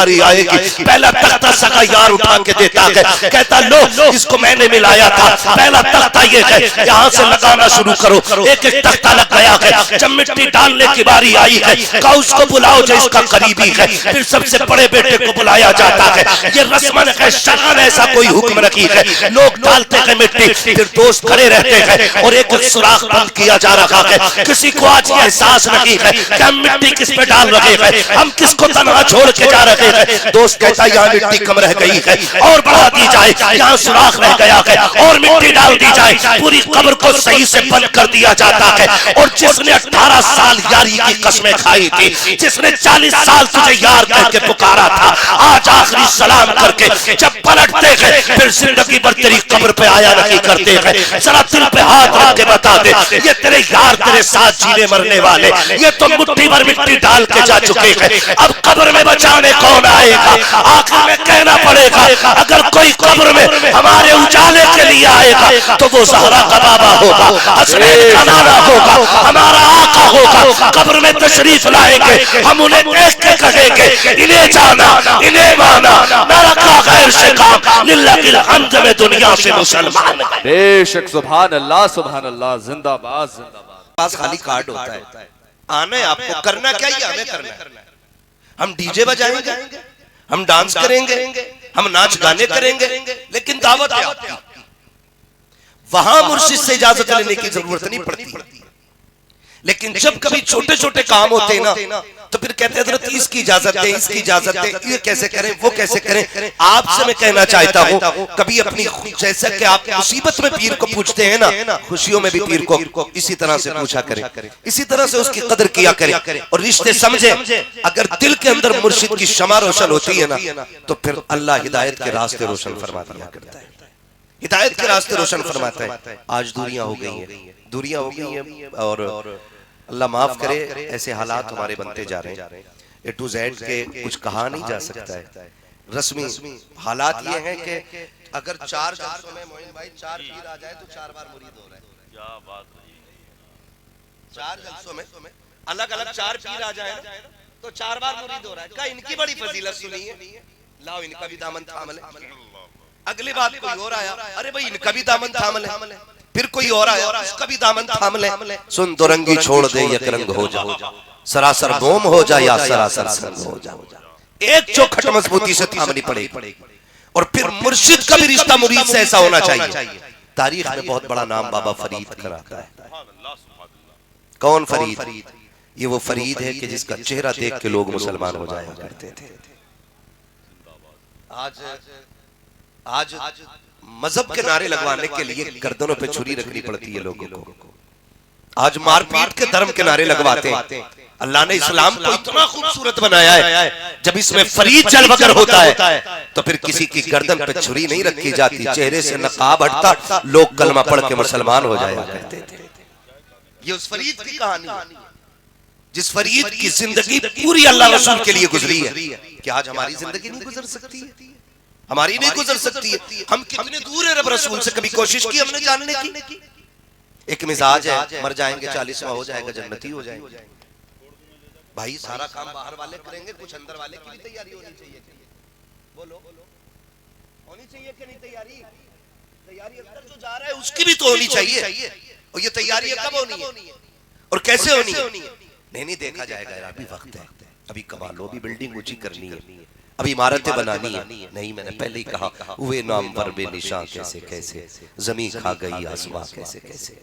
बारी आएगी, पहला तख्ता सगा यार उठा के देता है, कहता लो इसको मैंने मिलाया था, पहला तख्ता ये है, यहाँ से लगाना शुरू करो। एक एक तख्ता लग गया है। जब मिट्टी डालने की बारी आई है, कहा उसको बुलाओ जो इसका करीबी है। फिर सबसे बड़े बेटे को बुलाया जाता है। ये रस्मन है, शरअन ऐसा कोई हुक्म रखी है। लोग डालते हैं मिट्टी, फिर दोस्त खड़े रहते हैं और एक सुराख बंद किया जा रहा है। किसी को आज ये एहसास नहीं है कि हम मिट्टी किस पे डाल रहे हैं, हम किसको तनहा छोड़ के जा रहे हैं। दोस्त कहता है यहाँ मिट्टी कम रह गई है और बढ़ा दी जाए, यहाँ सुराख रह गया है और मिट्टी डाल दी जाए। पूरी कब्र को सही से बंद कर दिया जाता है। और जिसने 18 साल यारी की कसमें खाई थी, जिसने 40 साल तुझे यार करके पुकारा था, आज आखिरी सलाम करके जब पलटते हैं फिर जिंदगी भर तेरी कब्र पे आया नहीं करते हैं। जरा दिल पे हाथ रख के बता दे, ये तेरे यार तेरे साथ जीने मरने वाले, ये तो मुट्ठी भर मिट्टी डाल के जा चुके हैं। अब कब्र में बचाने कौन आएगा? आखिर में कहना पड़ेगा, अगर कोई कब्र में हमारे उजाले के लिए आएगा तो वो ज़हरा का बाबा होगा, हसनैन का नाना होगा, हमारा आका होगा। कब्र में तशरीफ लाएंगे, हम उन्हें देख के कहेंगे, इन्हें जाना, इन्हें माना, ना रखा गैर से काम, लिल्लाहिल हम्द में दुनिया से मुसलमान। बेशक सुभान अल्लाह, सुभान अल्लाह, जिंदाबाद जिंदाबाद। पास खाली कार्ड होता है, आना है आपको, करना क्या ही हमें करना है। हम डीजे बजाएंगे, हम डांस करेंगे, हम नाच गाने करेंगे, लेकिन दावत है आपकी। वहां मुर्शिद से इजाजत लेने की जरूरत नहीं पड़ती। लेकिन जब कभी छोटे छोटे काम होते हैं ना, तो फिर कहते हैं हज़रत इसकी इजाजत दे, इसकी इजाजत दे, ये कैसे करें, वो कैसे करें। आपसे मैं कहना चाहता हूँ, कभी अपनी, जैसा कि आप मुसीबत में पीर को पूछते हैं ना, खुशियों में भी पीर को इसी तरह से पूछा करें, इसी तरह से उसकी कदर किया करें और रिश्ते समझे। अगर दिल के अंदर मुर्शिद की शमा रोशन होती है ना, तो फिर अल्लाह हिदायत के रास्ते रोशन फरमा दिया करता है, हिदायत के रास्ते रोशन फरमाता है। आज दूरियां हो गई हैं, दूरियां हो गई हैं और अल्लाह माफ करे, ऐसे हालात हमारे बनते जा रहे हैं। ए टू जेड के कुछ कहा नहीं जा सकता है। रस्मी हालात ये हैं कि अगर 4 जलसों में मोइन भाई 4 पीर आ जाए तो 4 बार मुरीद हो रहा है। क्या बात है। 4 जलसों में अलग अलग 4 पीर आ जाए तो 4 बार मुरीद हो रहा है। क्या इनकी बड़ी फजीलत सुनी है? लाओ इनका भी दामन थाम ले। अगली बात कोई और आया, अरे भाई इनका भी दामन थाम ले। फिर कोई और आया, उसका भी दामन थाम ले। सुन दो रंगी छोड़ दे, एक रंग हो जा, सरासर मोम हो जा या सरासर संग हो जा। एक चौखट मजबूती से थामनी पड़ेगी। और फिर मुर्शिद का भी रिश्ता मुरीद से ऐसा होना चाहिए। तारीख में बहुत बड़ा नाम बाबा फरीद कराता है। कौन फरीद? ये वो फरीद है कि जिसका चेहरा देख के लोग मुसलमान हो जाया करते थे। आज मजहब के नारे लगवाने के लिए गर्दनों पे छुरी रखनी पड़ती है लोगों को। आज मारपीट के धर्म के नारे लगवाते हैं। अल्लाह ने इस्लाम को इतना खूबसूरत बनाया है, जब इसमें फरीद जलवगर होता है तो फिर किसी की गर्दन पे छुरी नहीं रखी जाती, चेहरे से नकाब हटता, लोग कलमा पढ़ के मुसलमान हो जाया करते थे। ये उस फरीद की कहानी है, जिस फरीद की जिंदगी पूरी अल्लाह रसूल के लिए गुजरी है। क्या आज हमारी जिंदगी नहीं गुजर सकती है? हमारी नहीं गुजर सकती है। हम कितने दूर है रब रसूल से, कभी कोशिश की हमने जानने की? एक मिजाज है, मर जाएंगे 40वां हो जाएगा, जन्नती हो जाएंगे। भाई सारा काम बाहर वाले करेंगे, कुछ अंदर वाले की भी तैयारी होनी चाहिए। बोलो होनी चाहिए कि नहीं तैयारी? तैयारी अंदर जो जा रहा है उसकी भी तो होनी चाहिए। और ये तैयारी कब होनी है और कैसे होनी है? नहीं देखा जाएगा, अभी वक्त है, अभी कमा लो, अभी बिल्डिंग ऊंची करनी है, अभी इमारतें बनानी है। नहीं, मैंने पहले ही कहा, हुए नाम पर बेनिशां कैसे कैसे, जमीन खा गई आसमां कैसे कैसे।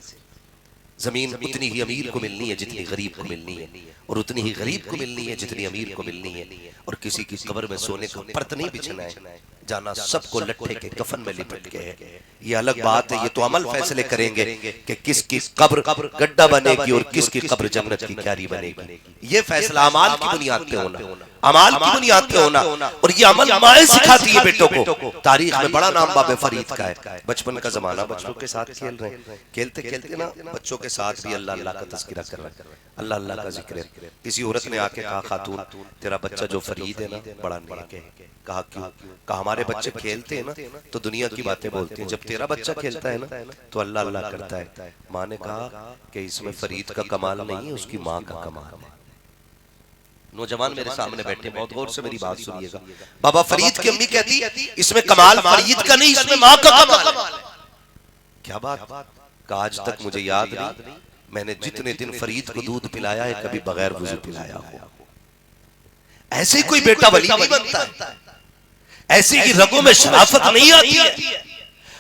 जमीन उतनी ही अमीर को मिलनी है जितनी गरीब को मिलनी है, और उतनी ही गरीब को मिलनी है जितनी अमीर को मिलनी है। और किसी की कब्र में सोने का परत नहीं बिछना है, जाना सबको लट्ठे के कफन में लिपट के है। ये अलग बात है, ये तो अमल फैसले करेंगे कि किसकी कब्र गड्ढा बनेगी और किसकी कब्र जन्नत की क्यारी बनेगी। ये फैसला अमाल की बुनियाद पे होना, अमाल की बुनियाद पे होना। और ये अमल माएं सिखाती है बेटों को। तारीख में बड़ा नाम बाबे फरीद का है। बचपन का जमाना, बच्चों के साथ खेल रहे हैं, खेलते खेलते ना बच्चों के साथ भी अल्लाह अल्लाह का तज़किरा कर रहे हैं, अल्लाह अल्लाह का जिक्र है। किसी औरत ने आके कहा, खातून तेरा बच्चा जो फरीद है ना बड़ा नेक है। कहा क्यों? कहा हमारे बच्चे खेलते हैं ना तो दुनिया की बातें बोलते हैं, जब तेरा बच्चा खेलता है ना तो अल्लाह अल्लाह करता है। माँ ने कहा कि इसमें फरीद का कमाल नहीं है, उसकी माँ का कमाल है। नौजवान मेरे सामने बैठे, बहुत गौर से मेरी बात सुनिएगा। बाबा फरीद की अम्मी कहती इसमें कमाल फरीद का नहीं, इसमें माँ का कमाल है। क्या बात का, आज तक मुझे याद नहीं मैंने जितने दिन फरीद को दूध पिलाया है कभी बगैर वुजू पिलाया हो। ऐसे कोई बेटा वली नहीं बनता है, ऐसे की रगों में शराफत नहीं आती है।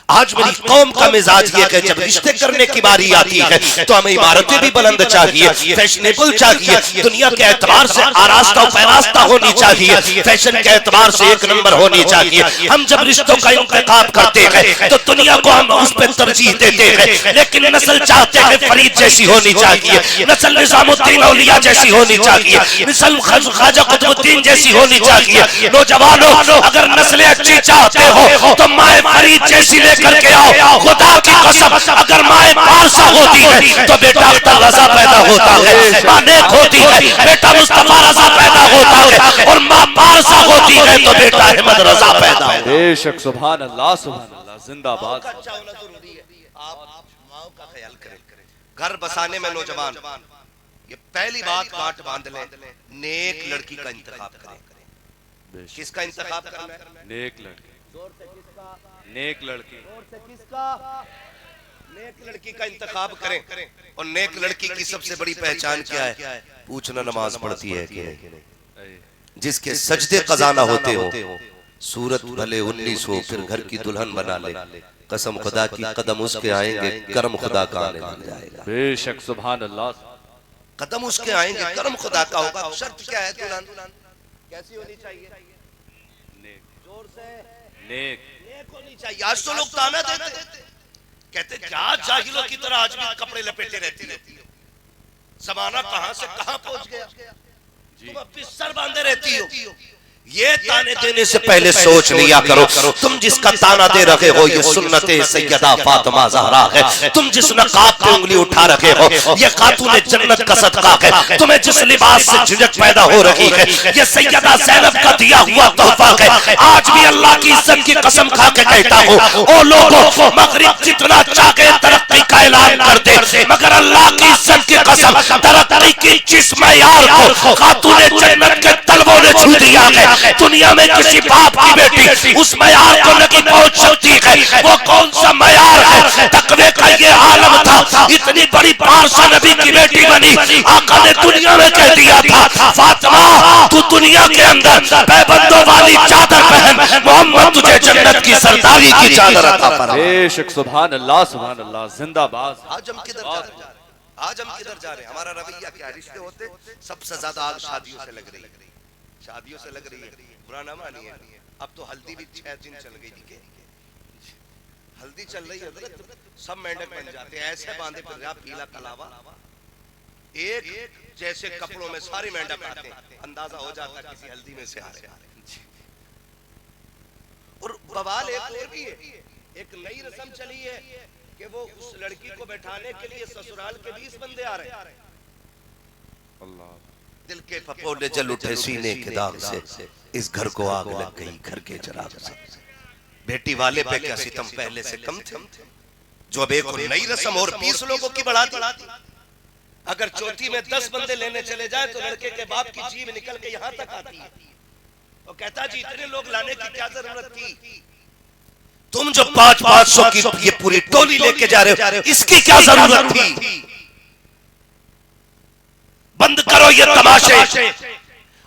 आज मेरी कौम का मिजाज ये है जब रिश्ते करने की बारी आती है तो हमें इमारतें भी बुलंद चाहिए, फैशनेबल चाहिए, दुनिया के एतबार से आरास्ता पैरास्ता होनी चाहिए, फैशन के एतबार से एक नंबर होनी चाहिए। हम जब रिश्तों का इंतखाब करते हैं तो दुनिया को हम उस पर तरजीह देते हैं, लेकिन नस्ल चाहते हैं फरीद जैसी होनी चाहिए, नस्ल निजामुद्दीन औलिया जैसी होनी चाहिए, नस्ल ख्वाजा कुतुबुद्दीन जैसी होनी चाहिए। नौजवानों, अगर नस्लें अच्छी चाहते हो तो माए फरीद जैसी करके आओ। खुदा की कसम, अगर माए पारसा होती है तो बेटा अख्तर रजा पैदा होता है, मां नेक होती है बेटा मुस्तफा रजा पैदा होता है, और मां पारसा होती है तो बेटा अहमद रजा पैदा होता है। बेशक, सुभान अल्लाह जिंदाबाद। अच्छा होना जरूरी है, आप माओ का ख्याल करें। घर बसाने में नौजवान ये पहली बात काट बांध लें, नेक लड़की का इंतखाब करें। किसका इंतखाब करना है? नेक लड़की। नेक लड़की। नेक लड़की का इंतखाब करें। और नेक लड़की की सबसे बड़ी पहचान क्या है? पूछना नमाज पढ़ती है कि नहीं। जिसके सजदे खजाना होते हो, सूरत भले 19 हो, फिर घर की दुल्हन बना ले, कसम खुदा की कदम उसके आएंगे कर्म खुदा का आने लग जाएगा। बेशक, सुभान अल्लाह। कदम उसके आएंगे कर्म खुदा का होगा। शर्त क्या है? दुल्हन कैसी होनी चाहिए? नेक। जोर से नेक होनी चाहिए। आज तो लोग ताना देते, कहते क्या जाहिलों की तरह आज भी कपड़े लपेटे रहती रहती हो, जमाना कहां से कहां पहुंच गया, तुम अपनी सर बांधे रहती हो। ये ताने देने से पहले सोच लिया करो, तुम जिसका ताना दे रहे हो ये सुन्नते सैयदा फातिमा ज़हरा है। तुम जिस नकाब पे उंगली उठा रहे हो ये खातूने जन्नत का सदका है। तुम्हें जिस लिबास से झिझक पैदा हो रही है ये सैयदा ज़ैनब का दिया हुआ तोहफा है। आज भी अल्लाह की इज्जत की कसम खा के कहता हूँ, ओ लोगों, मगरिब जितना चाहे तरक्की का ऐलान कर दे, मगर अल्लाह की इज्जत की कसम तरक्की की जिस मयार को खातूने जन्नत के तलवों ने छू दिया है, दुनिया में किसी बाप की बेटी उस मयार को नहीं पहुंच सकती है। वो कौन सा मयार है? तकवे का ये आलम था, इतनी बड़ी पारसा नबी की बेटी बनी, आका ने दुनिया में कह दिया था, फातिमा तू दुनिया के अंदर पैबंदों वाली चादर पहन, मोहम्मद तुझे जन्नत की सरदारी की चादर अता फरमाए। बेशक, सुभान अल्लाह जिंदाबाद। आज हम किधर जा रहे हैं? आज हम किधर जा रहे हैं? हमारा रवैया क्या? रिश्ते होते सबसे ज्यादा आग शादियों से लग रही है, शादियों से लग रही है। बुरा ना मानिए, अब तो हल्दी भी 6 दिन चल गई थी। हल्दी चल रही है, सब मेंढक बन जाते हैं, ऐसे बांधे पंजाब पीला कलावा, एक जैसे कपड़ों में सारे मेंढक आते हैं, अंदाजा हो जाता है किसी हल्दी में से आ रहे हैं। और बवाल एक और भी है, एक नई रस्म चली है कि वो उस लड़की को बैठाने के लिए ससुराल के 20 बंदे आ रहे हैं। अल्लाह। दिल के फपोले जल उठे सीने के दाग से, इस घर को आग लग गई घर के चिराग से। बेटी वाले पे क्या सितम पहले से कम थे, जो अब एक और नई रस्म और 20 लोगों की बढ़ा दी। अगर चौथी में 10 बंदे लेने चले जाए तो लड़के के बाप की जीभ निकल के यहाँ तक आती है। वो कहता जी इतने लोग लाने की क्या जरूरत थी? तुम जो 500 की ये पूरी टोली लेके जा रहे हो, इसकी क्या जरूरत थी? बंद करो ये तमाशे।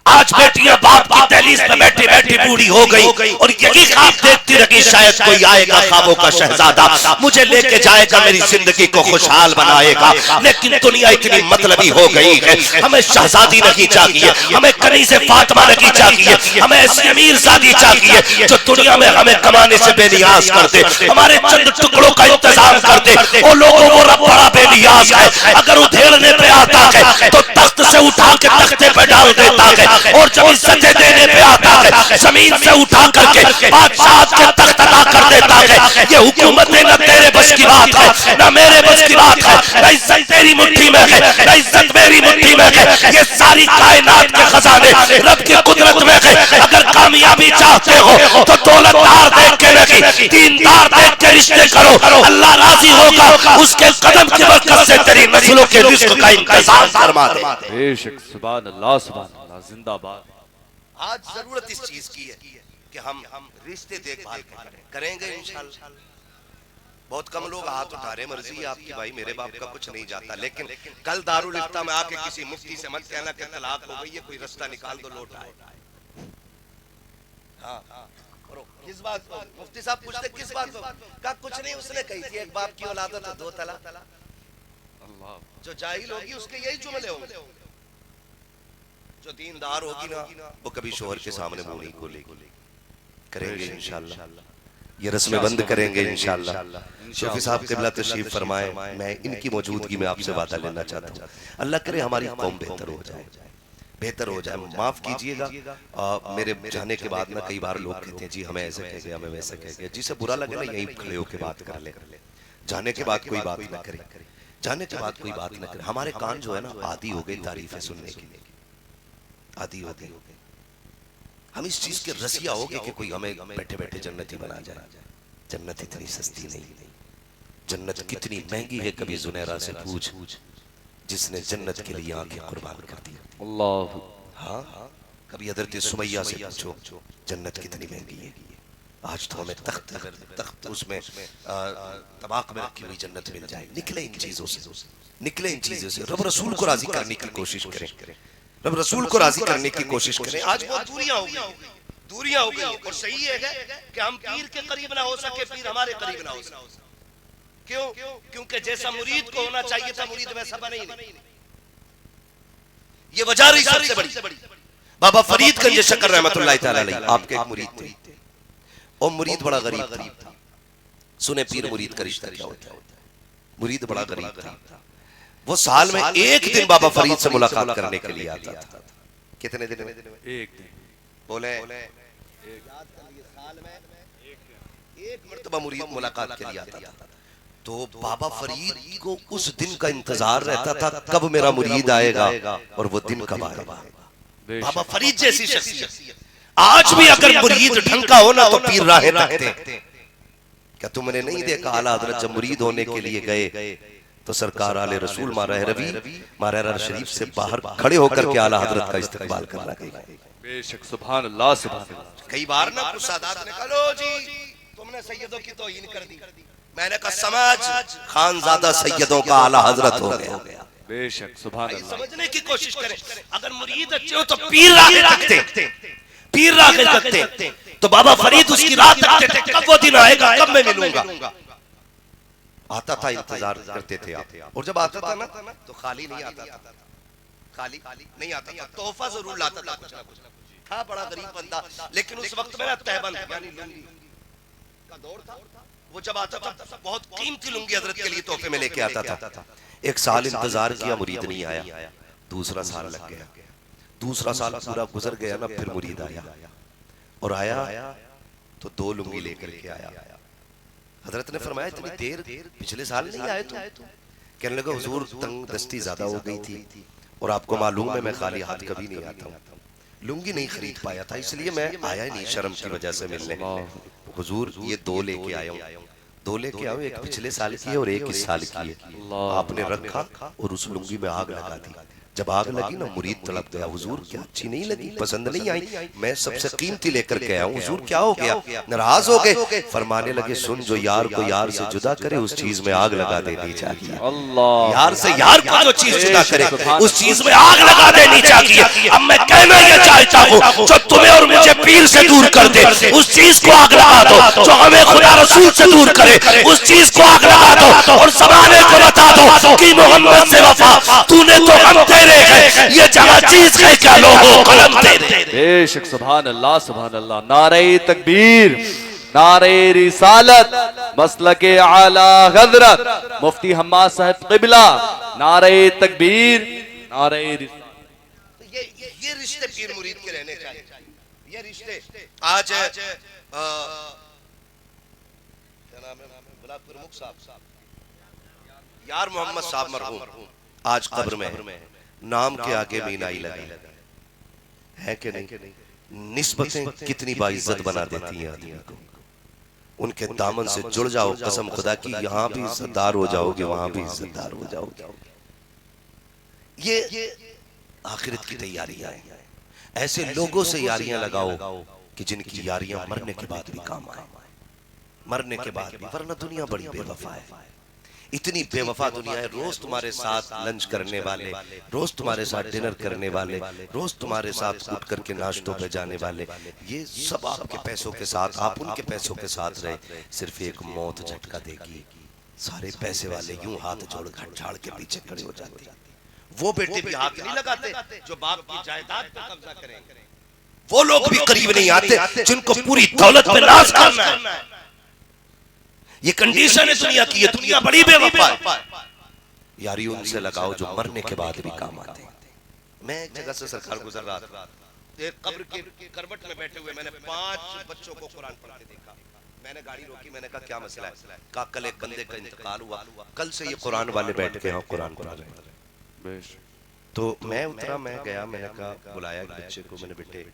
आज बेटियां बाप की दहलीज पे बैठी बैठी बूढ़ी हो गई और यही ख्वाब देखती रही शायद कोई आएगा ख्वाबों का शहजादा, मुझे लेके जाएगा, मेरी जिंदगी को खुशहाल बनाएगा। लेकिन दुनिया इतनी मतलबी हो गई है, हमें शहजादी नहीं चाहिए, हमें कनीज़े फातिमा नहीं चाहिए, हमें ऐसी अमीरजादी चाहिए जो दुनिया में हमें कमाने से बेनियाज कर दे, हमारे चंद टुकड़ों का इंतजाम कर दे। वो लोगों वो रब बड़ा बेनियाज है, अगर उधेड़ने पे आता है तो तख्त से उठा के तख्ते पे डाल देता है, और जब इज्जतें देने पे आता है जमीन से उठा करके बादशाह के तख्त अदा कर देता है। ये हुकूमतें न तेरे बस की बात है न मेरे बस की बात है, न इज्जत तेरी मुट्ठी में है न इज्जत मेरी मुट्ठी में है, ये सारी कायनात के खजाने रब की कुदरत में है। अगर कामयाबी चाहते हो तो दौलतदार देख के नहीं, दीनदार देख के रिश्ते करो, अल्लाह राजी होगा, उसके कदम की बरकत से तेरी नस्लों के रिस्क का इंतजाम फरमा दे। बेशक सुभान अल्लाह जिंदाबाद। आज जरूरत इस चीज की है कि हम रिश्ते देखभाल करेंगे इंशाल्लाह। बहुत कम लोग हाथ उठा रहे, मर्जी है आपकी भाई, मेरे बाप का कुछ नहीं जाता, लेकिन कल दारुल इफ्ता में आके किसी मुफ्ती से मत कहना कि तलाक हो गई है, कोई रास्ता निकाल दो, लौट आए। हाँ, किस बात को मुफ्ती साहब पूछते, किस बात को? कहा कुछ नहीं, उसने कही थी एक बाप की औलाद तो दो तलाक। जो जाहिल होगी उसके यही जुमले होंगे, जो दीनदार होगी ना वो कभी शोहर के सामने मुंह नहीं खोलेगी। करेंगे इंशाल्लाह, ये रस्में बंद करेंगे इंशाल्लाह। शफी साहब क़िबला तशरीफ फरमाए, मैं इनकी मौजूदगी में आपसे वादा लेना चाहता हूँ। अल्लाह करे हमारी कौम बेहतर हो जाए, बेहतर हो जाए। माफ कीजिएगा, मेरे जाने के बाद ना कई बार लोग कहते हैं जी हमें ऐसे कह गया, हमें वैसे कह गया। जिसे बुरा लगे ना यहीं खड़े होकर बात कर ले, जाने के बाद कोई बात ना करे, जाने के बाद कोई बात ना करे। हमारे कान जो है ना आदी हो गए तारीफें सुनने की, आदी हो गए। हम इस चीज के रसिया हो गए कि कोई हमें बैठे बैठे जन्नती बना जाए। जन्नत इतनी सस्ती नहीं, जन्नत कितनी महंगी है कभी जुनैरा से पूछ, जिसने जन्नत के लिए आंखें कुर्बान कर दी। अल्लाह। हाँ, कभी हजरत सुमैया से पूछो जन्नत कितनी महंगी है। आज तो हमें तख्त उसमें तबाक में रखी हुई जन्नत मिल जाए। निकले इन चीजों से, निकले इन चीजों से, रब रसूल को राजी करने की कोशिश करें, रब रसूल को राजी करने की कोशिश करें। आज बहुत दूरियां हो गई, और सही है कि हम पीर के करीब ना हो सके, पीर हमारे करीब ना हो सके। क्यों? क्योंकि जैसा मुरीद को होना चाहिए था मुरीद वैसा बना ही नहीं। ये वजह रही सबसे बड़ी। बाबा फरीदगंज शकर रहमतुल्लाह तआला अलैह आपके एक मुरीद थे, और मुरीद बड़ा गरीब था। सुने पीर मुरीद का रिश्ता क्या होता है। मुरीद बड़ा गरीब था, वो साल में एक दिन बाबा फरीद से मुलाकात करने के लिए आता था। कितने दिन में? एक दिन। बोले साल में एक मर्तबा मुरीद मुलाकात के लिए आता था। तो बाबा फरीद को उस दिन का इंतजार रहता था, कब मेरा मुरीद आएगा और वो दिन कब आएगा। बाबा फरीद जैसी शख्सियत आज भी अगर मुरीद ढंग का होना तो पीर राहें तकते। क्या तुमने नहीं देखा आला हजरत जब मुरीद होने के लिए गए तो सरकार आले रसूल मारा शरीफ से बाहर खड़े होकर के आला हजरत का इस्तकबाल करना गए। बेशक सुभान अल्लाह सुभान अल्लाह। कई बार ना कुछ सादात ने कहा लो जी तुमने सैयदों की तौहीन कर दी। मैंने कहा समाज खानजादा सैयदों का आला हजरत हो गया। बेशक सुभान अल्लाह। समझने की कोशिश करें, अगर मुरीद अच्छे हो तो पीर राहें तकते, पीर राहें तकते। तो बाबा फरीद उसकी राह तकते थे, कब वो दिन आएगा, कब मैं मिलूंगा। आता था, इंतजार करते थे आप। और जब आता था ना तो खाली नहीं आता था, खाली नहीं आता था, तोहफा जरूर लाता था कुछ ना कुछ। था बड़ा गरीब बंदा, लेकिन उस वक्त में ना तहबंद यानी लुंगी का दौर था। वो जब आता था बहुत कीमती लुंगी हजरत के लिए तोहफे में लेके आता था। एक साल इंतजार किया, मुरीद नहीं आया। दूसरा साल लग गया, दूसरा साल पूरा गुजर गया ना, फिर मुरीद आया। और आया तो 2 लुंगी लेकर के आया। हजरत ने फरमाया इतनी देर पिछले साल नहीं आए तुम? कहने लगा हुजूर तंग दस्ती ज्यादा हो गई थी, और आपको मालूम है मैं खाली हाथ कभी नहीं आता हूँ। लुंगी नहीं खरीद पाया था, इसलिए मैं आया नहीं शर्म की वजह से मिलने। हुजूर ये 2 लेके आया हूँ, 2 लेके आया हूँ, एक पिछले साल की है और एक इस साल की है। आपने रखा और उस लुंगी में आग लगा दी। जब आग लगी ना मुरीद तड़प गया, हुजूर क्या अच्छी नहीं लगी, पसंद नहीं आई, मैं सबसे कीमती लेकर के आया हूँ, हुजूर क्या हो गया, नाराज हो गए। फरमाने लगे सुन, जो यार को यार से जुदा करे उस चीज में आग लगा देनी चाहिए। अल्लाह। यार से यार को जो चीज जुदा करे उस चीज में आग लगा देनी चाहिए। अब मैं कहना ये चाहता हूँ, जो तुम्हें और मुझे पीर से दूर कर दे उस चीज को आग लगा दो, जो हमें खुदा रसूल से दूर करे उस चीज को आग लगा दो, और ज़माने को बता दो कि मोहम्मद से वफा तूने तो हम तेरे है, ये जगह चीज है क्या लोगों कलम तेरे। बेशक सुभान अल्लाह सुभान अल्लाह। नारे तकबीर, नारे रिसालत, मसलके आला हजरत मुफ्ती हम्माद साहब क़िबला, नारे तकबीर, नारे ये रिश्ते पीर मुरीद के रहने चाहिए। ये रिश्ते आज क्या नाम है ब्लाक प्रमुख साहब यार मोहम्मद साहब मरहूम आज कब्र में, नाम के आगे मीनाई लगी है कि नहीं? निस्बतें कितनी बाइज्जत बना देती हैं आदमी को। उनके दामन से जुड़ जाओ, कसम खुदा की, यहां भी इज्जतदार हो जाओगे, वहां भी इज्जतदार हो जाओगे। ये आखिरत की तैयारियां हैं। ऐसे लोगों से यारियां लगाओ कि जिनकी यारियां मरने के बाद भी काम आए, मरने के बाद भी। वरना दुनिया बड़ी बेवफा है, इतनी बेवफा दुनिया है। रोज तुम्हारे साथ लंच करने वाले, रोज तुम्हारे साथ डिनर करने वाले, रोज तुम्हारे साथ उठ करके नाश्तों पे जाने वाले, ये सब आपके पैसों के साथ, आप उनके पैसों के साथ रहे। सिर्फ एक मौत झटका देगी, सारे पैसे वाले यूं हाथ जोड़ घट झाड़ के पीछे खड़े हो जाते हैं। वो बेटे भी हाथ नहीं लगाते जो बाप की जायदाद पे कब्जा करेंगे। वो लोग भी करीब नहीं आते जिनको पूरी दौलत पे नाज करना है। ये कंडीशन है दुनिया की, ये दुनिया बड़ी बेवफा है। यारी उनसे लगाओ जो मरने के बाद भी काम आते हैं। मैं एक जगह से सरकार गुजर रहा था, एक कब्र के करवट में बैठे हुए मैंने 5 बच्चों को कुरान पढ़ते देखा। मैंने गाड़ी रोकी, मैंने कहा क्या मसला है? कहा कल एक बंदे का इंतकाल हुआ, कल से ये कुरान वाले बैठ के यहाँ कुरान पढ़ रहे हैं। तो मैं उतरा, मैं गया, मैंने कहा बुलाया बच्चे को, मैंने बेटे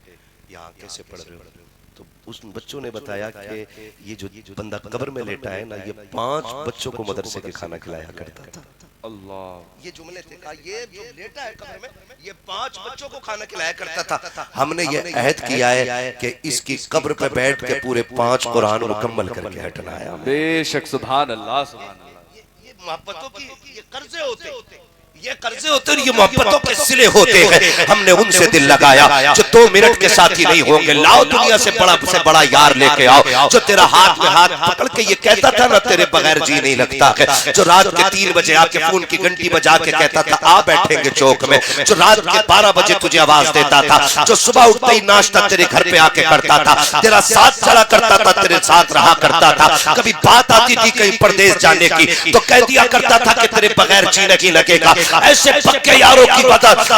यहाँ कैसे पढ़ रहे हो? तो उस बच्चों ने बताया कि ये जो बंदा कब्र में लेटा है ना, ये 5 बच्चों को मदरसे के खाना खिलाया करता था। अल्लाह, ये जुमले थे। कहा ये जो लेटा है कब्र में, ये 5 बच्चों को खाना खिलाया करता था। हमने ये अहद किया है कि इसकी कब्र पे बैठ के पूरे 5 कुरान मुकम्मल करके हटना है। बेशक, सुभान अल्लाह, सुभान अल्लाह। ये मोहब्बतों की ये कर्जे होते, ये कर्जे होते हैं, ये मोहब्बतों के सिले होते हैं। हमने उनसे दिल लगाया जो 2 मिनट के साथ ही नहीं होंगे। लाओ दुनिया से बड़ा यार लेके आओ जो तेरा हाथ में हाथ पकड़ के ये कहता था ना तेरे बगैर जी नहीं लगता है। जो रात के 3 बजे आके फोन की घंटी बजा के कहता था आ बैठेंगे चौक में। जो रात के 12 बजे तुझे आवाज देता था। जो सुबह उठते ही नाश्ता तेरे घर पे आके करता था, तेरा साथ चला करता था, तेरे साथ रहा करता था। कभी बात आती थी कहीं परदेश जाने की तो कह दिया करता था कि तेरे बगैर जी नहीं लगेगा। ऐसे पक्के यारों की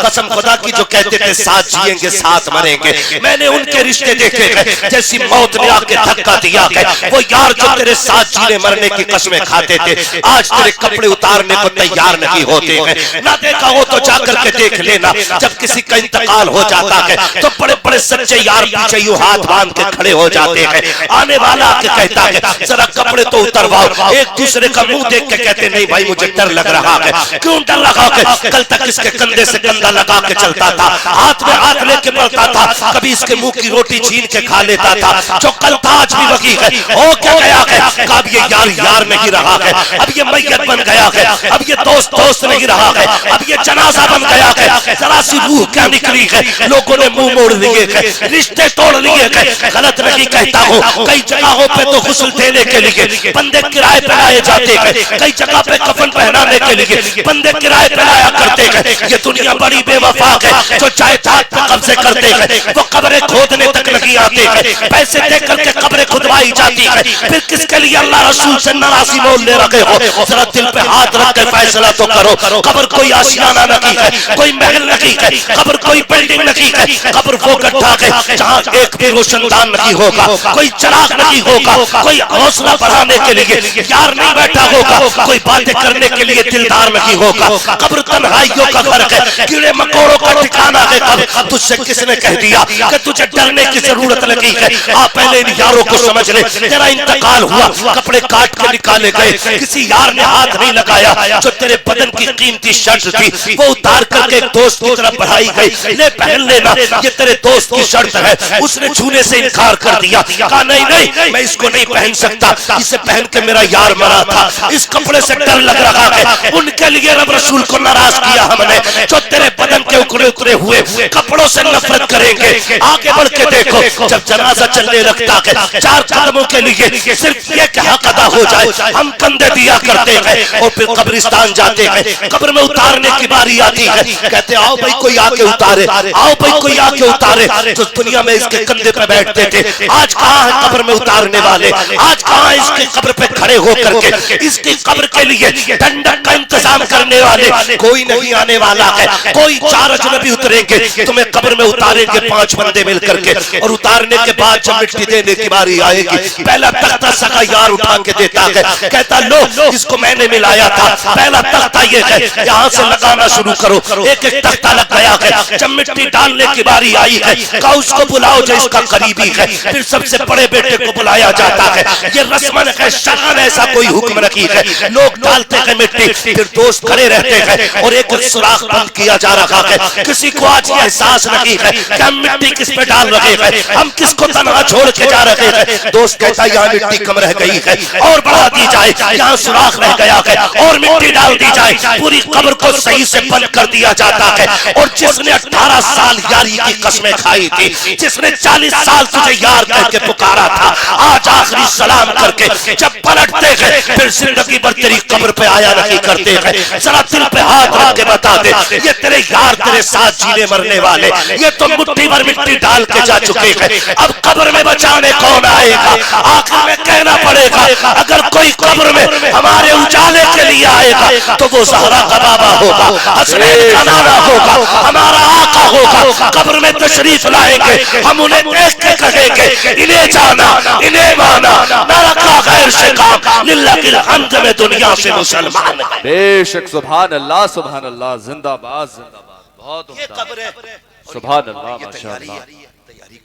कसम खुदा की जो कहते थे साथ जिएंगे साथ मरेंगे। मैंने उनके रिश्ते देखे हैं, जैसी मौत ने आके धक्का दिया है। वो यार जो तेरे साथ जीने मरने की कसमें खाते थे, आज तेरे कपड़े उतारने को तैयार नहीं होते हैं। ना देखा हो तो जाकर के देख लेना, जब किसी का इंतकाल हो जाता है तो बड़े बड़े सच्चे यार पीछे यूं हाथ बांध के खड़े हो जाते हैं। आने वाला आके कहता है जरा कपड़े तो उतरवाओ। एक दूसरे का मुंह देख के कहते नहीं भाई मुझे डर लग रहा है। क्यों डर लगा? कल तक इसके कंधे से कंधा लगा के चलता था, हाथ में हाथ लेके बढ़ता था, कभी इसके मुंह की रोटी छीन के खा लेता था। जो कल था आज भी वही है। हो क्या गया है? अब ये यार यार नहीं रहा है, अब ये मैयत बन गया है, अब ये दोस्त दोस्त नहीं रहा है, अब ये जनाजा बन गया है। जरा सी रूह क्या निकली है, लोगों ने मुंह मोड़ लिए है, रिश्ते तोड़ लिए है। गलत नहीं कहता हूँ, कई जगहों पे तो गुस्ल देने के लिए बंदे किराए पे लाए जाते हैं, कई जगह पे कफन पहनाने के लिए बंदे किराए पे लाया करते हैं। ये दुनिया बड़ी बेवफा है जो जायदाद पे कब्जे करते हैं। वो कब्रें खोदने तक नहीं आते हैं, पैसे दे करके कब्रें खुदवाई जाती है। फिर किसके लिए अल्लाह रसूल से नाराजी मोल ले रखे हो? जरा दिल पे हाथ रख के फैसला तो करो। कब्र कोई आशियाना नहीं है, कोई महल नहीं है, कब्र कोई बिल्डिंग नहीं है। कब्र वो गड्ढा है जहाँ एक भी रोशनदान नहीं होगा, कोई चिराग नहीं होगा, कोई हौसला बढ़ाने के लिए यार नहीं बैठा होगा, कोई बातें करने के लिए दिलदार नहीं होगा। कब्र तन्हाइयों का घर है, कीड़े मकोड़ों का ठिकाना है। कब्र तुझसे किसने कह दिया कि तुझे डरने की जरूरत लगी है? आप पहले इन यारों को समझ ले। तेरा इंतकाल हुआ, कपड़े काट के निकाले गए, किसी यार ने हाथ नहीं लगाया। जो तेरे बदन की कीमती शर्ट थी वो उतार करके एक दोस्त की तरफ बढ़ाई गई, ले पहन लेना, ये तेरे दोस्त की शर्ट है। उसने छूने से इनकार कर दिया, कहा नहीं नहीं मैं इसको नहीं पहन सकता, इसे पहन के मेरा यार मरा था, इस कपड़े से डर लग रहा है। उनके लिए रब रसूल को नाराज किया हमने। जो तेरे बदन के उकड़े उतरे हुए कपड़ों से नफरत करेंगे। आगे बढ़ के देखो, जब जनाजा चलने लगता है 4 कदमों के लिए सिर्फ ये कि हक अदा हो जाए हम कंधे दिया करते हैं और फिर कब्रिस्तान जाते हैं। कब्र में उतारने की बारी आती है, कहते आओ भाई कोई आके उतारे, आओ भाई कोई आके उतारे। जो दुनिया में इसके कंधे पे बैठते थे आज कहाँ है कब्र में उतारने वाले? आज कहाँ इसके कब्र पे खड़े होकर के इसकी कब्र के लिए दंडक का इंतजाम करने वाले? कोई नहीं आने वाला है, कोई 4 अजनबी उतरेंगे, तुम्हें कब्र में उतारेंगे 5 बंदे मिलकर के, और उतारने के बाद जब मिट्टी देने की बारी आएगी, पहला तख्ता सगा यार उठा के देता है, कहता लो इसको मैंने मिलाया था, पहला तख्ता ये है, यहाँ से लगाना शुरू करो। एक एक तख्ता लग गया है। जब मिट्टी डालने की बारी आई है, कहा उसको बुलाओ जो इसका करीबी है। फिर सबसे बड़े बेटे को बुलाया जाता है। ये रस्मन है, शरअन ऐसा कोई हुक्म नहीं है। लोग डालते हैं मिट्टी, फिर दोस्त खड़े रहते हैं और एक सुराख बंद किया जा रहा है। किसी को आज ये एहसास नहीं है कि हम मिट्टी किस पे डाल रहे हैं, हम किसको तनहा छोड़ के जा रहे हैं। दोस्त कहता है यहाँ मिट्टी कम रह गई है और बढ़ा दी जाए, यहाँ सुराख रह गया है और मिट्टी डाल दी जाए। पूरी कब्र को सही से बंद कर दिया जाता है। और जिसने 18 साल यारी की कसमें खाई थी, जिसने 40 साल तुझे यार कह के पुकारा था, आज आखिरी सलाम करके जब पलटते हैं, फिर जिंदगी भर तेरी कब्र पे आया नहीं करते हैं। जरा दिल पे हाथ रख के बता दे, ये तेरे यार तेरे साथ जीने मरने वाले, ये तो मुट्ठी भर मिट्टी डाल के जा चुके हैं। अब कब्र में बचाने कौन आएगा? आखिर में कहना पड़ेगा, अगर कोई कब्र में हमारे उजाले के लिए आएगा तो वो ज़हरा का बाबा होगा, हसनैन का नाना होगा, हमारा आका होगा। कब्र में तशरीफ लाएंगे, हम उन्हें देख के कहेंगे, इन्हें जाना, इन्हें माना, ना रखा गैर से काम, लिल्लाहिल हम्द में दुनिया से मुसलमान है। बेशक सुभान अल्लाह, सुभान अल्लाह, जिंदाबाद जिंदाबाद। बहुत ये कब्र है, सुभान अल्लाह, ये माशाअल्लाह। तैयारी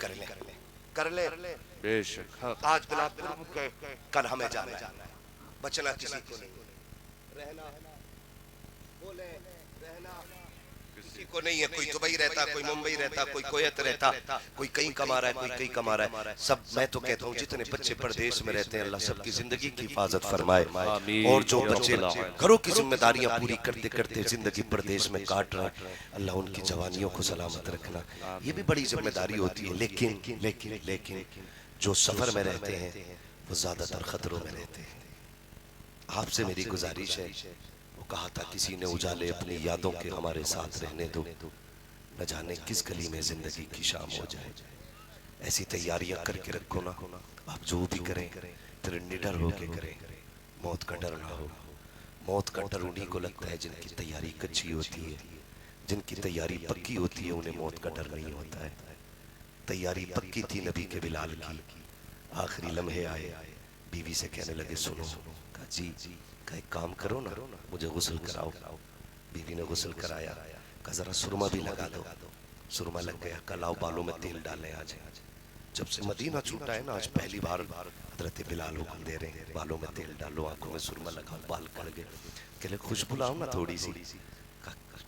कर ले। बेशक हाँ। आज बिलासपुर, कल हमें जाना है, बचना किसी को नहीं, रहना बोले रहना किसी को नहीं है। कोई दुबई रहता, कोई मुंबई रहता, कोई कोयत रहता, कोई कहीं कमा रहा है, कोई कहीं कमा रहा है। सब मैं तो कहता हूँ जितने बच्चे परदेश में रहते हैं, अल्लाह सबकी जिंदगी की हिफाजत फरमाए। और जो बच्चे घरों की जिम्मेदारियां पूरी करते करते जिंदगी परदेश में काट रहे हैं, अल्लाह उनकी जवानियों को सलामत रखना, ये भी बड़ी जिम्मेदारी होती है। लेकिन लेकिन लेकिन जो सफर में रहते हैं वो ज्यादातर खतरों में रहते हैं। आपसे मेरी गुजारिश है, वो कहा था किसी ने, उजाले अपनी यादों के हमारे साथ रहने दो, न जाने किस गली में जिंदगी की शाम हो जाए। ऐसी तैयारियां करके रखो ना, आप जो भी करें फिर निडर होके करें, मौत का डर ना हो। मौत का डर उन्हीं को लगता है जिनकी तैयारी कच्ची होती है, जिनकी तैयारी पक्की होती है उन्हें मौत का डर नहीं होता है। तैयारी पक्की थी नबी के बिलाल की, आखिरी लम्हे आए, बीवी से कहने लगे सुनो, कहा जी, कहा एक काम करो ना, मुझे गुस्ल कराओ। बीवी ने गुस्ल कराया, कहा जरा सुरमा भी लगा दो। सुरमा लग गया, कहा लाओ बालों में तेल डालें आज। जब से मदीना छूटा है ना, आज पहली बार हजरत बिलाल हुक्म दे रहे हैं, बालों में तेल डालो, आंखों में सुरमा लगाओ, बाल कड़ गए। कहले खुशबू लाओ ना थोड़ी सी।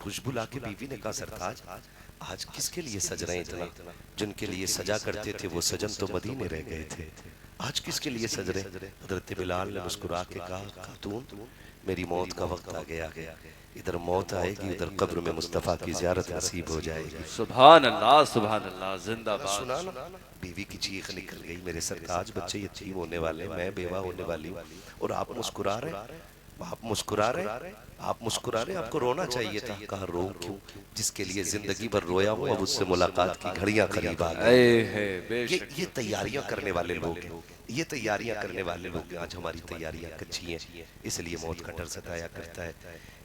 खुशबू ला के बीवी ने कहा सरताज आज किसके लिए सज रहे हैं इतना? जिनके लिए सजा करते थे वो सजन तो मदीने रह गए थे, आज किसके लिए सज रहे? हजरत बिलाल ने मुस्कुरा के कहा खातून मेरी मौत का वक्त आ गया, इधर मौत आएगी, उधर कब्र में मुस्तफा की ज़ियारत नसीब हो जाएगी। सुभान अल्लाह, सुभान अल्लाह, जिंदाबाद। सुना ना, बीवी की चीख निकल गई, मेरे सरताज बच्चे यतीम होने वाले, मैं बेवा होने वाली हूँ और आप मुस्कुरा रहे, आप मुस्कुरा रहे, आप मुस्कुरा रहे, आपको रोना चाहिए था। कहा रो क्यों? जिसके लिए जिंदगी भर रोया हूँ अब उससे मुलाकात की घड़ियां करीब आ गई। ये तैयारियां करने वाले लोग हैं, ये तैयारियां करने वाले लोग हैं। आज हमारी तैयारियां कच्ची हैं, इसलिए मौत का डर सताया करता है,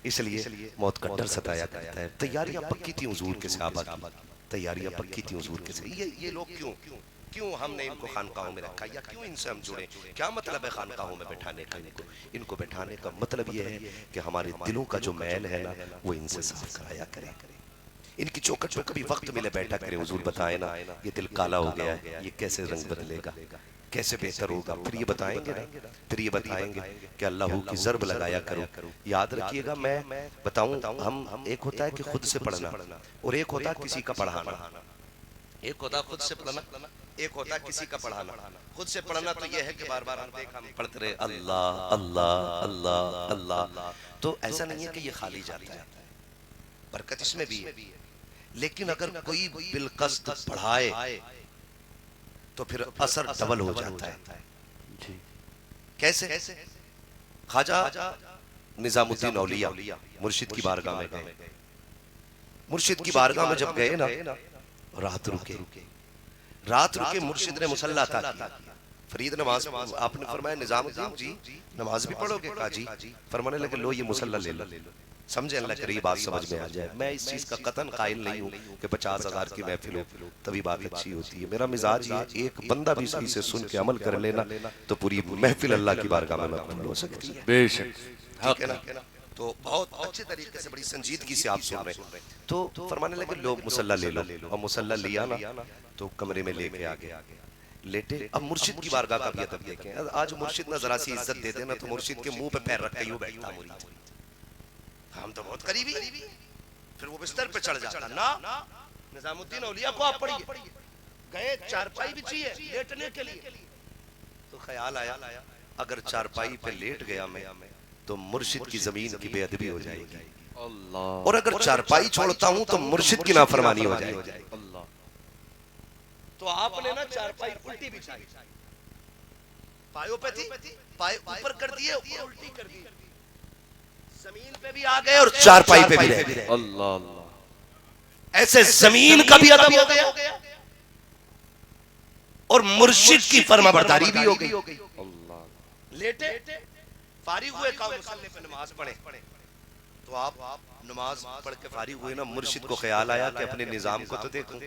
इसलिए मौत का डर सताया करता है। तैयारियां पक्की थी हुजूर के सहाबा की, तैयारियां पक्की थी हुजूर के। ये लोग क्यों हमने इनको खानकाहों में रखा, या क्यों इनसे हम जुड़े? क्या मतलब है खानकाहों में बैठाने का? इनको बैठाने का मतलब ये है कि हमारे दिलों का जो मैल है ना, वो इनसे साफ कराया करें। इनकी चौखट में कभी वक्त मिले बैठा करें। हुजूर बताए ना, ये दिल काला हो गया है, ये कैसे रंग बदलेगा, कैसे बेहतर होगा? फिर ये बताएंगे ना, फिर ये बताएंगे कि अल्लाह की ज़र्ब लगाया करो। याद रखिएगा, मैं बताऊं, हम एक होता है कि खुद से पढ़ना और एक होता है किसी का पढ़ाना। एक होता है खुद से पढ़ना, एक होता है किसी का पढ़ाना। खुद से पढ़ना तो यह है कि बार बार हम पढ़ते रहे अल्लाह अल्लाह अल्लाह अल्लाह, तो ऐसा नहीं है कि ये खाली जाता है, बरकत इसमें भी है। लेकिन अगर कोई बिलकस्त पढ़ाए तो फिर असर डबल हो जाता है। कैसे? ख्वाजा निजामुद्दीन औलिया मुर्शिद की बारगाह में गए। मुर्शिद की बारगाह में जब गए ना, रात रुके मुर्शिद ने मुसल्ला अता किया। फरीद नमाज आपने फरमाया निजामुद्दीन जी नमाज भी पढ़ोगे? कहा जी। फरमाने लगे लो ये मुसल्ला ले लो, समझे अल्लाह करी बात समझ में आ जाए। मैं इस चीज का कतन कायल नहीं हूँ कि 50,000 की महफिल हो तभी बात अच्छी होती है। मेरा मिजाज ये, एक बंदा भी सही से सुन के अमल कर लेना तो पूरी महफिल अल्लाह की बारगाह में मकबूल हो सकती है। बेशक, ठीक है ना। तो बहुत अच्छे तरीके से बड़ी संजीदगी से आप सुन रहे हैं। तो फरमाने लगे लोग मुसल्ला ले लो, और मुसल्ला लिया ना तो कमरे में लेके आ गया, लेटे। अब मुर्शिद की बारगाह का भी अदब देखें। आज मुर्शिद ना जरा सी इज्जत दे देना तो मुर्शिद के मुंह पे पैर रख के यूं बैठता मुरीद। हम तो बहुत करीबी, फिर वो बिस्तर पे चढ़ जाता ना। निजामुद्दीन औलिया को आप पढ़िए, गए चारपाई बिछी है लेटने के लिए, तो ख्याल आया अगर चारपाई पे लेट गया मैं तो मुर्शिद की जमीन की बेअदबी हो जाएगी, अल्लाह, और अगर चारपाई छोड़ता हूं तो मुर्शिद की नाफरमानी हो जाएगी। अल्लाह। तो आपने ना चारपाई उल्टी बिछाई, पायों पे थी, पाए ऊपर कर दिए, उल्टी कर दी, जमीन पे भी आ गए और चारपाई पे भी रह गए। अल्लाह अल्लाह। ऐसे जमीन का भी अदब हो गया और मुर्शिद की फर्माबरदारी भी हो गई। अल्लाह। लेटे फारिग हुए, काम मुसल्ले पे नमाज पढ़े, तो आप नमाज पढ़ के फारिग हुए ना, मुर्शिद को ख्याल आया कि अपने निजाम को तो देखूं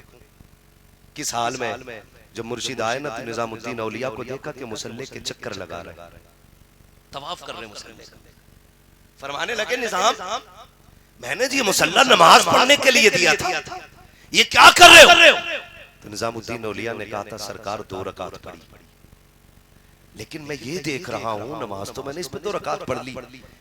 किस हाल में। जब मुर्शिद आए ना तो निजामुद्दीन औलिया को देखा कि मुसल्ले के चक्कर लगा रहे, तवाफ कर रहे मुसल्ले का। फरमाने लगे निजाम, मैंने जी मुसल्ला नमाज पढ़ने के लिए दिया था, ये क्या कर रहे हो? तो निजामुद्दीन औलिया ने कहा था सरकार 2 रकात पढ़ी, लेकिन मैं ये देख रहा हूँ नमाज तो मैंने इस पे 2 रकात पढ़ ली।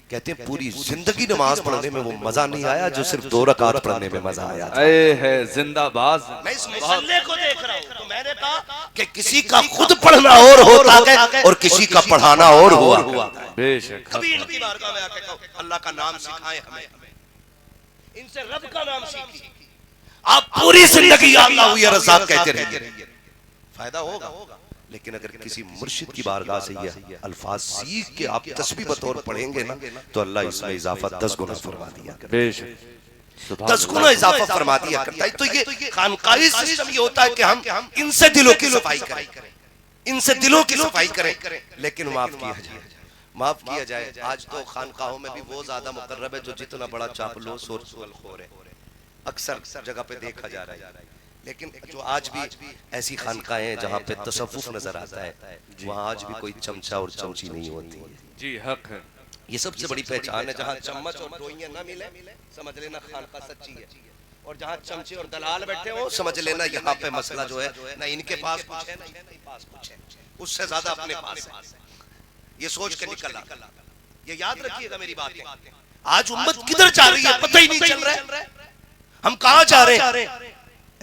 कहते हैं पूरी जिंदगी नमाज पढ़ने में वो मजा नहीं आया जो सिर्फ 2 रकात पढ़ने में मजा आया। ऐ है जिंदाबाद। मैं इस मुसल्ले को देख रहा हूँ तो मैंने कहा कि किसी का खुद पढ़ना और होता है और किसी का पढ़ाना और हुआ। बेशक, कभी इनकी बारगाह में आके कहो अल्लाह का नाम सिखाएं हमें, इनसे रब का नाम सीखिए। आप पूरी जिंदगी अल्लाह हुई रज़ाक कहते रहिए, फायदा होगा। लेकिन अगर किसी मुर्शिद की बारगाह से ये अल्फाज सीख के आप तस्बीह बतौर पढ़ेंगे ना तो अल्लाह इसमें इजाफा 10 गुना फरमा दिया करता है। बेशक, 10 गुना इजाफा फरमा दिया करता है। तो ये खानकाही सिस्टम ये होता है कि हम इनसे दिलों की सफाई करें, इनसे दिलों की सफाई करें, लेकिन माफ किया जाए, माफ किया जाए। आज तो खानकाहों में भी वो ज्यादा मुकर्रब है जो जितना बड़ा चापलूस और चुगलखोर है अक्सर जगह पे देखा जा रहा है। लेकिन जो आज भी ऐसी खानकाहें हैं जहाँ पे तसव्वुफ नजर आता है, वहाँ आज भी कोई चमचा और चमची नहीं होती है। जी हक है। ये सबसे बड़ी पहचान है। जहाँ चम्मच और डोइयां ना मिले समझ लेना खानका सच्ची है, और जहाँ चमचे और दलाल बैठे हो समझ लेना यहाँ पे मसला जो है ना इनके पास कुछ है ना इनके पास कुछ है, उससे ज्यादा अपने पास है। ये सोच के निकलना, ये याद रखिएगा मेरी बात। आज उम्मत किधर जा रही है पता ही नहीं चल रहा है, हम कहाँ जा रहे हैं।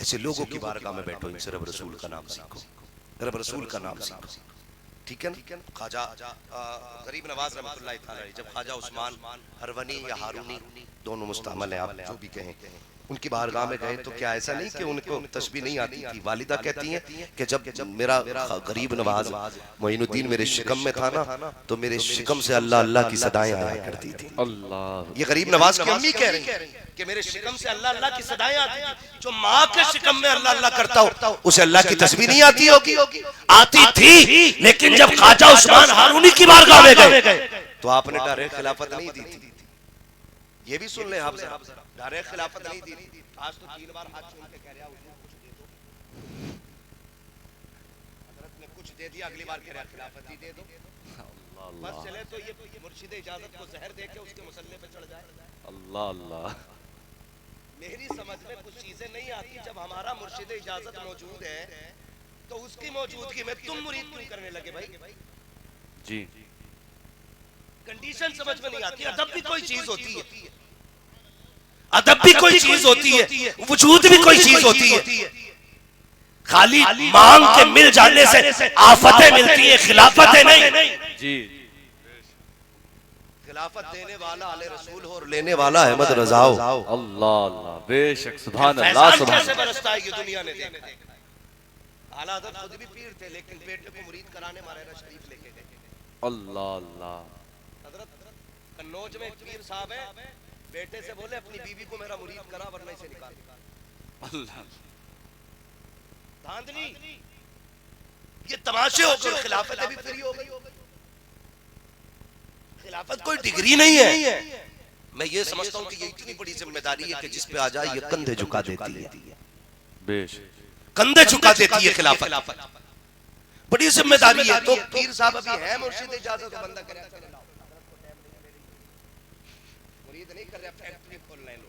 ऐसे लोगों की बारगाह में बैठो, इनसे रब रसूल का नाम सीखो, रब रसूल का नाम सीखो, ठीक है ना। ख्वाजा गरीब नवाज रहमतुल्लाह अलैह, जब ख्वाजा उस्मान हरवनी या हारूनी दोनों मुस्तअमल है, आप जो भी कहें, उनकी बारगाह में गए तो क्या ऐसा नहीं कि उनको तस्बीह नहीं आती थी। वालिदा कहती हैं कि जब मेरा गरीब नवाज मोइनुद्दीन मेरे शिकम में था ना तो मेरे शिकम से अल्लाह अल्लाह की सदाएं आया करती थी। अल्लाह, ये गरीब नवाज की अम्मी कह रही है कि मेरे शिकम से अल्लाह अल्लाह की सदाएं आती थी। जो माँ के शिकम में अल्लाह अल्लाह करता हो उसे अल्लाह की तस्बीह नहीं आती होगी, आती थी। लेकिन जब ख्वाजा उस्मान हारूनी की बारगाह में गए तो आपने डायरेक्ट खिलाफत नहीं दी थी। ये भी सुन ले आप जरा, डायरेक्ट खिलाफत नहीं दी थी। आज तो 3 बार हाथ चूम के कह रहा हुजूर कुछ दे दो, हजरत ने कुछ दे दिया, अगली बार कह रहा खिलाफत ही दे दो। बस चले तो ये मुर्शिद इजाजत को जहर दे के उसके मुसल्ले पे चढ़ जाए। अल्लाह अल्लाह। मेरी समझ में कुछ चीजें नहीं आती। जब हमारा मुर्शिद इजाजत मौजूद है तो उसकी मौजूदगी में तुम मुरीद क्यों करने लगे भाई? जी, कंडीशन समझ में नहीं आती। अदब भी कोई चीज होती है, अदब भी कोई चीज होती है, वजूद भी कोई चीज होती है। खाली मांग के मिल जाने से आफतें मिलती है, खिलाफतें नहीं। जी, खिलाफत देने वाला आले रसूल हो और लेने वाला अहमद रजा हो। अल्लाह अल्लाह, बेशक, सुभान अल्लाह, सुभान कैसे बरसता है ये दुनिया ने देखा। आला हज़रत खुद भी पीर थे लेकिन बेटे को मुरीद कराने मारेरा शरीफ लेके गए। अल्लाह अल्लाह। हजरत कन्नौज में एक पीर साहब है, बेटे से बोले अपनी बीवी को मेरा मुरीद करा वरना इसे निकाल। अल्लाह, धांधली, ये तमाशे हो गए। खिलाफत भी फ्री हो गई। खिलाफत कोई डिग्री नहीं है, मैं ये समझता हूं कि ये इतनी बड़ी जिम्मेदारी है कि जिस पे आ जाए ये कंधे झुका देती है, बेशक कंधे झुका देती है खिलाफत, बड़ी जिम्मेदारी है। तो पीर साहब अभी है मुर्शिद इजाजत तो बंदा करे, मुरीद नहीं कर रहा, फैक्ट्री खोल रहे लोग।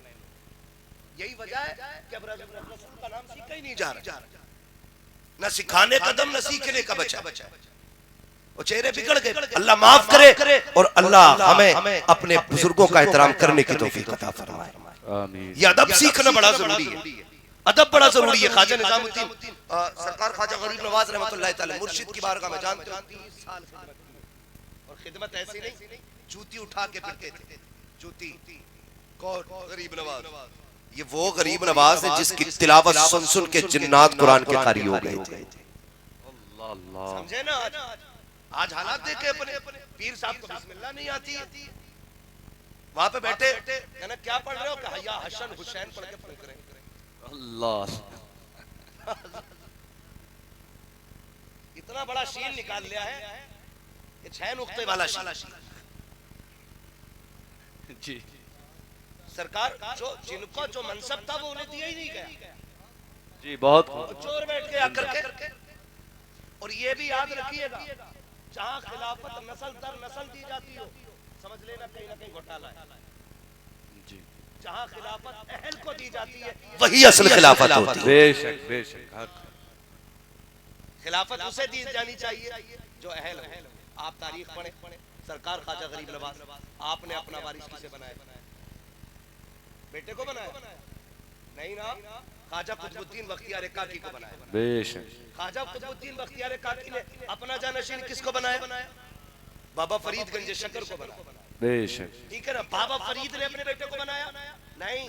यही वजह है कि अब रसूल का नाम सीखा ही नहीं जा रहा, ना सिखाने कदम न सीखने का बचा, वो चेहरे बिगड़ गए। अल्लाह माफ करे और अल्लाह हमें अपने बुजुर्गों का एहतराम करने की तौफीक अता फरमाए। आमीन। ये अदब सीखना बड़ा जरूरी है, अदब बड़ा जरूरी है। ख्वाजा निजामुद्दीन सरकार ख्वाजा गरीब नवाज रहमतुल्लाह तआला मुर्शिद की बारगाह में जानते हो 30 साल खिदमत की, और खिदमत ऐसी नहीं जूती उठा के फिरते थे, जूती कौन? गरीब नवाज। ये वो गरीब नवाज है जिसकी तिलावत सुन सुन के जिन्नात कुरान के कारी हो गए थे। समझे ना? आज हालात देखे अपने, पीर साहब को बिस्मिल्लाह नहीं आती है, वहां पे बैठे कहना क्या पढ़ रहे हो? कि हया हसन हुसैन पढ़ के फूंक रहे हैं। अल्लाह, इतना बड़ा शीन निकाल लिया है, ये 6 नुक्ते वाला शीन। जी सरकार जो जिनको जो मनसब था वो उन्हें दिया ही नहीं गया, जी, बहुत चोर बैठ के आकर के। और ये भी याद रखिएगा, जहां खिलाफत नस्ल दर नस्ल दी जाती हो, समझ लेना कहीं ना कहीं घोटाला है। जी, जहां खिलाफत अहल को दी जाती है वही असल खिलाफत होती है। बेशक बेशक, हक। खिलाफत उसे दी जानी चाहिए जो अहल हो। आप तारीख पढ़े, सरकार ख्वाजा गरीब नवाज आपने अपना वारिस किसे बनाया? बेटे को बनाया? नहीं ना, ख्वाजा कुतुबुद्दीन बख्तियार काकी को बनाया। बेशक, ख्वाजा कुतुबुद्दीन बख्तियार काकी ने अपना जानशीन किसको बनाया? बाबा फरीद गंज शकर को बनाया। बेशक, ठीक है ना? बाबा फरीद ने अपने बेटे को बनाया? नहीं।